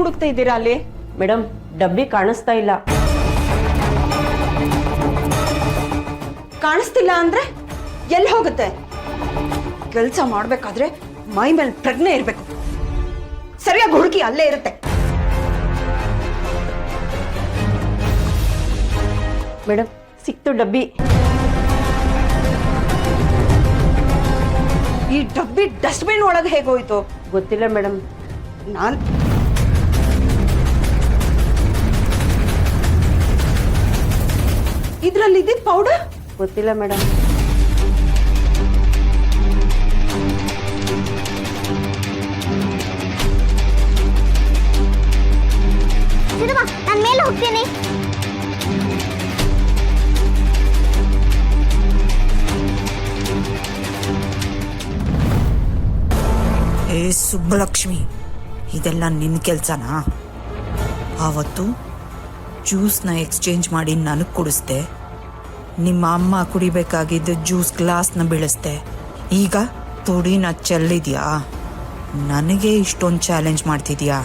ಹುಡುಕ್ತಾ ಇದ್ದೀರಾ ಅಲ್ಲಿ? ಮೇಡಮ್, ಡಬ್ಬಿ ಕಾಣಿಸ್ತಾ ಇಲ್ಲ. ಕಾಣಿಸ್ತಿಲ್ಲ ಅಂದ್ರೆ ಎಲ್ಲಿ ಹೋಗುತ್ತೆ? ಕೆಲಸ ಮಾಡ್ಬೇಕಾದ್ರೆ ಮೈ ಮೇಲೆ ಪ್ರಜ್ಞೆ ಇರ್ಬೇಕು. ಸರಿಯಾಗಿ ಹುಡುಕಿ, ಅಲ್ಲೇ ಇರುತ್ತೆ. ಮೇಡಮ್, ಸಿಕ್ತು ಡಬ್ಬಿ. ಈ ಡಬ್ಬಿ ಡಸ್ಟ್ಬಿನ್ ಒಳಗೆ ಹೇಗೋಯ್ತು? ಗೊತ್ತಿಲ್ಲ ಮೇಡಮ್. ಇದ್ರಲ್ಲಿ ಇದ್ದಿದ್ ಪೌಡರ್? ಗೊತ್ತಿಲ್ಲ ಮೇಡಮ್. ನಾನು ಮೇಲೆ ಹೋಗ್ತೀನಿ. ಏ ಸುಬ್ಬಲಕ್ಷ್ಮಿ, ಇದೆಲ್ಲ ನಿನ್ನ ಕೆಲಸನಾ? ಆವತ್ತು ಜ್ಯೂಸ್ನ ಎಕ್ಸ್ಚೇಂಜ್ ಮಾಡಿ ನನಗೆ ಕುಡಿಸ್ದೆ. ನಿಮ್ಮ ಅಮ್ಮ ಕುಡಿಬೇಕಾಗಿದ್ದ ಜ್ಯೂಸ್ ಗ್ಲಾಸ್ನ ಬೀಳಿಸ್ದೆ. ಈಗ ತುಡಿನ ಚೆಲ್ಲಿದ್ಯಾ? ನನಗೆ ಇಷ್ಟೊಂದು ಚಾಲೆಂಜ್ ಮಾಡ್ತಿದ್ಯಾ?